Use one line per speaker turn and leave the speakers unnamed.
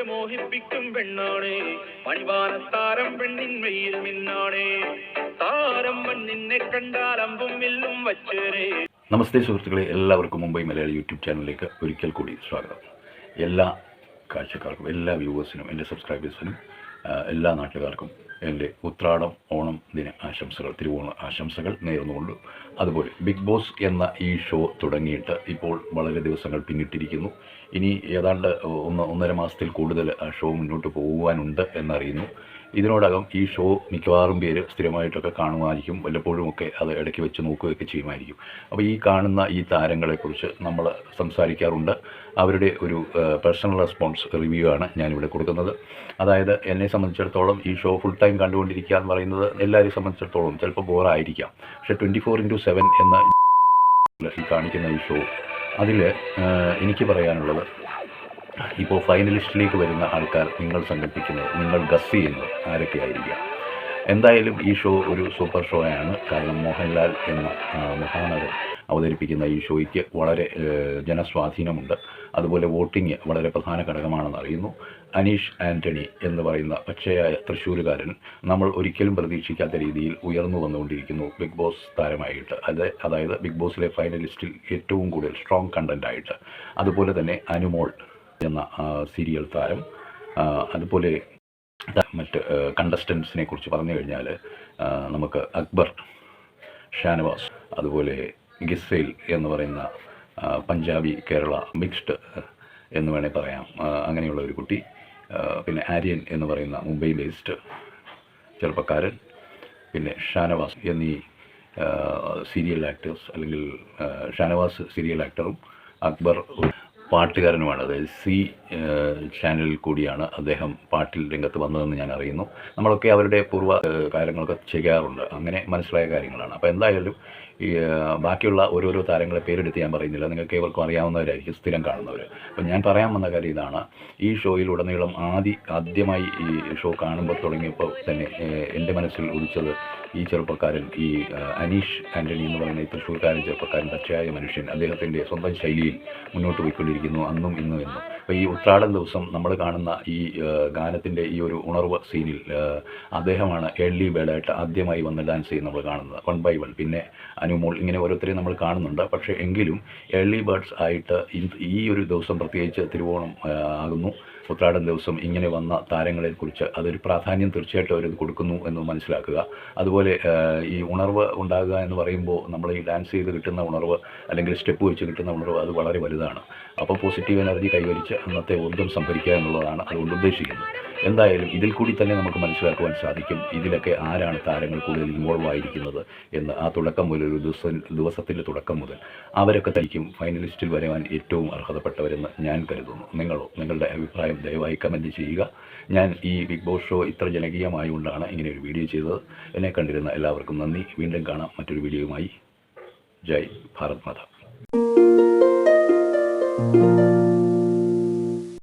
മോഹിപ്പിക്കും പെണ്ണാണേ മണിവാനത്താരം പെണ്ണിൻ വെയിൽ മിന്നാണേ താരം നിന്നെ കണ്ടാൽ അമ്പും വില്ലും വച്ചേരേ.
നമസ്തേ സുഹൃത്തുക്കളെ, എല്ലാവർക്കും മുംബൈ മലയാളി യൂട്യൂബ് ചാനലിലേക്ക് ഒരിക്കൽ കൂടി സ്വാഗതം. എല്ലാ കാഴ്ചക്കാർക്കും, എല്ലാ വ്യൂവേഴ്സിനും, എൻ്റെ സബ്സ്ക്രൈബേഴ്സിനും, എല്ലാ നാട്ടുകാർക്കും എൻ്റെ ഉത്രാടം ഓണം ദിന ആശംസകൾ, തിരുവോണ ആശംസകൾ നേർന്നുകൊണ്ട്, അതുപോലെ ബിഗ് ബോസ് എന്ന ഈ ഷോ തുടങ്ങിയിട്ട് ഇപ്പോൾ വളരെ ദിവസങ്ങൾ പിന്നിട്ടിരിക്കുന്നു. ഇനി ഏതാണ്ട് ഒന്നര മാസത്തിൽ കൂടുതൽ ആ ഷോ മുന്നോട്ട് പോകുവാനുണ്ട് എന്നറിയുന്നു. ഇതിനോടകം ഈ ഷോ മിക്കവാറും പേര് സ്ഥിരമായിട്ടൊക്കെ കാണുമായിരിക്കും, വല്ലപ്പോഴുമൊക്കെ അത് ഇടയ്ക്ക് വെച്ച് നോക്കുകയൊക്കെ ചെയ്യുമായിരിക്കും. അപ്പോൾ ഈ കാണുന്ന ഈ താരങ്ങളെക്കുറിച്ച് നമ്മൾ സംസാരിക്കാറുണ്ട്. അവരുടെ ഒരു പേഴ്സണൽ റെസ്പോൺസ് റിവ്യൂ ആണ് ഞാനിവിടെ കൊടുക്കുന്നത്. അതായത് എന്നെ സംബന്ധിച്ചിടത്തോളം ഈ ഷോ ഫുൾ ടൈം കണ്ടുകൊണ്ടിരിക്കുക എന്ന് പറയുന്നത് എല്ലാവരെയും സംബന്ധിച്ചിടത്തോളം ചിലപ്പോൾ ബോറായിരിക്കാം. പക്ഷേ 24/7 എന്ന ഈ കാണിക്കുന്ന ഈ ഷോ, അതിൽ എനിക്ക് പറയാനുള്ളത്, ഇപ്പോൾ ഫൈനലിസ്റ്റിലേക്ക് വരുന്ന ആൾക്കാർ നിങ്ങൾ സങ്കല്പിക്കുന്നത്, നിങ്ങൾ ഗസ് ചെയ്യുന്നത് ആരൊക്കെയായിരിക്കാം. എന്തായാലും ഈ ഷോ ഒരു സൂപ്പർ ഷോയാണ്. കാരണം മോഹൻലാൽ എന്ന മഹാനടൻ അവതരിപ്പിക്കുന്ന ഈ ഷോയ്ക്ക് വളരെ ജനസ്വാധീനമുണ്ട്. അതുപോലെ വോട്ടിംഗ് വളരെ പ്രധാന ഘടകമാണെന്ന് അറിയുന്നു. അനീഷ് ആൻ്റണി എന്ന് പറയുന്ന പച്ചയായ തൃശ്ശൂരുകാരൻ നമ്മൾ ഒരിക്കലും പ്രതീക്ഷിക്കാത്ത രീതിയിൽ ഉയർന്നു വന്നുകൊണ്ടിരിക്കുന്നു ബിഗ് ബോസ് താരമായിട്ട്. അതായത് ബിഗ് ബോസിലെ ഫൈനലിസ്റ്റിൽ ഏറ്റവും കൂടുതൽ സ്ട്രോങ് കണ്ടൻ്റായിട്ട്. അതുപോലെ തന്നെ അനുമോൾ എന്ന സീരിയൽ താരം, അതുപോലെ മറ്റ് കണ്ടസ്റ്റൻസിനെ കുറിച്ച് പറഞ്ഞു കഴിഞ്ഞാൽ നമുക്ക് അക്ബർ, ഷാനവാസ്, അതുപോലെ ഗിസൈൽ എന്ന് പറയുന്ന പഞ്ചാബി കേരള മിക്സ്ഡ് എന്ന് വേണേൽ പറയാം, അങ്ങനെയുള്ള ഒരു കുട്ടി. പിന്നെ ആര്യൻ എന്ന് പറയുന്ന മുംബൈ ബേസ്ഡ് ചെറുപ്പക്കാരൻ, പിന്നെ ഷാനവാസ് എന്നീ സീരിയൽ ആക്ടേഴ്സ്, അല്ലെങ്കിൽ ഷാനവാസ് സീരിയൽ ആക്ടറും അക്ബർ പാട്ടുകാരനുമാണ്. അതായത് സി ചാനലിൽ കൂടിയാണ് അദ്ദേഹം പാട്ടിൽ രംഗത്ത് വന്നതെന്ന് ഞാൻ അറിയുന്നു. നമ്മളൊക്കെ അവരുടെ പൂർവ്വ കാര്യങ്ങളൊക്കെ ചെയ്യാറുണ്ട്, അങ്ങനെ മനസ്സിലായ കാര്യങ്ങളാണ്. അപ്പോൾ എന്തായാലും ഈ ബാക്കിയുള്ള ഓരോരോ താരങ്ങളെ പേരെടുത്ത് ഞാൻ പറയുന്നില്ല, നിങ്ങൾക്ക് ഏവർക്കും അറിയാവുന്നവരായിരിക്കും, സ്ഥിരം കാണുന്നവർ. അപ്പോൾ ഞാൻ പറയാൻ വന്ന കാര്യം ഇതാണ്. ഈ ഷോയിലുടനീളം ആദ്യമായി ഈ ഷോ കാണുമ്പോൾ തുടങ്ങിയപ്പോൾ തന്നെ എൻ്റെ മനസ്സിൽ ഉദിച്ചത് ഈ ചെറുപ്പക്കാരൻ, ഈ അനീഷ് ആൻ്റണി എന്ന് പറയുന്ന ഈ തൃശ്ശൂർക്കാരൻ ചെറുപ്പക്കാരൻ, പച്ചയായ മനുഷ്യൻ, അദ്ദേഹത്തിൻ്റെ സ്വന്തം ശൈലിയിൽ മുന്നോട്ട് പോയിക്കൊണ്ടിരിക്കുന്നു അന്നും ഇന്നും എന്നും. അപ്പോൾ ഈ ഉത്രാടം ദിവസം നമ്മൾ കാണുന്ന ഈ ഗാനത്തിൻ്റെ ഈ ഒരു ഉണർവ് സീനിൽ അദ്ദേഹമാണ് ഏർലി ബേർഡായിട്ട് ആദ്യമായി വന്ന് ഡാൻസ് ചെയ്യുന്നത് നമ്മൾ കാണുന്നത്, 1 by 1. പിന്നെ അനുമോൾ, ഇങ്ങനെ ഓരോരുത്തരെയും നമ്മൾ കാണുന്നുണ്ട്. പക്ഷേ എങ്കിലും ഏർലി ബേർഡ്സ് ആയിട്ട് ഈ ഒരു ദിവസം, പ്രത്യേകിച്ച് തിരുവോണം ആകുന്നു, ഉത്രാടം ദിവസം ഇങ്ങനെ വന്ന താരങ്ങളെക്കുറിച്ച് അതൊരു പ്രാധാന്യം തീർച്ചയായിട്ടും അവരത് കൊടുക്കുന്നു എന്ന് മനസ്സിലാക്കുക. അതുപോലെ ഈ ഉണർവ് ഉണ്ടാകുക എന്ന് പറയുമ്പോൾ നമ്മൾ ഈ ഡാൻസ് ചെയ്ത് കിട്ടുന്ന ഉണർവ്, അല്ലെങ്കിൽ സ്റ്റെപ്പ് വെച്ച് കിട്ടുന്ന ഉണർവ്, അത് വളരെ വലുതാണ്. അപ്പോൾ പോസിറ്റീവ് എനർജി കൈവരിച്ച് അന്നത്തെ ഊർജ്ജം സംഭരിക്കുക എന്നുള്ളതാണ് അതുകൊണ്ട് ഉദ്ദേശിക്കുന്നത്. എന്തായാലും ഇതിൽ കൂടി തന്നെ നമുക്ക് മനസ്സിലാക്കുവാൻ സാധിക്കും ഇതിലൊക്കെ ആരാണ് താരങ്ങൾ കൂടുതൽ ഇൻവോൾവ് ആയിരിക്കുന്നത് എന്ന്. ആ തുടക്കം മുതൽ, ഒരു ദിവസത്തിൻ്റെ തുടക്കം മുതൽ അവരൊക്കെ തനിക്കും ഫൈനലിസ്റ്റിൽ വരുവാൻ ഏറ്റവും അർഹതപ്പെട്ടവരെന്ന് ഞാൻ കരുതുന്നു. നിങ്ങളോ? നിങ്ങളുടെ അഭിപ്രായം ദയവായി കമൻറ്റ് ചെയ്യുക. ഞാൻ ഈ ബിഗ് ബോസ് ഷോ ഇത്ര ജനകീയമായതുകൊണ്ടാണ് ഇങ്ങനെ ഒരു വീഡിയോ ചെയ്തത്. എന്നെ കണ്ടിരുന്ന എല്ലാവർക്കും നന്ദി. വീണ്ടും കാണാം മറ്റൊരു വീഡിയോയുമായി. ജയ് ഭാരത് മാതാ.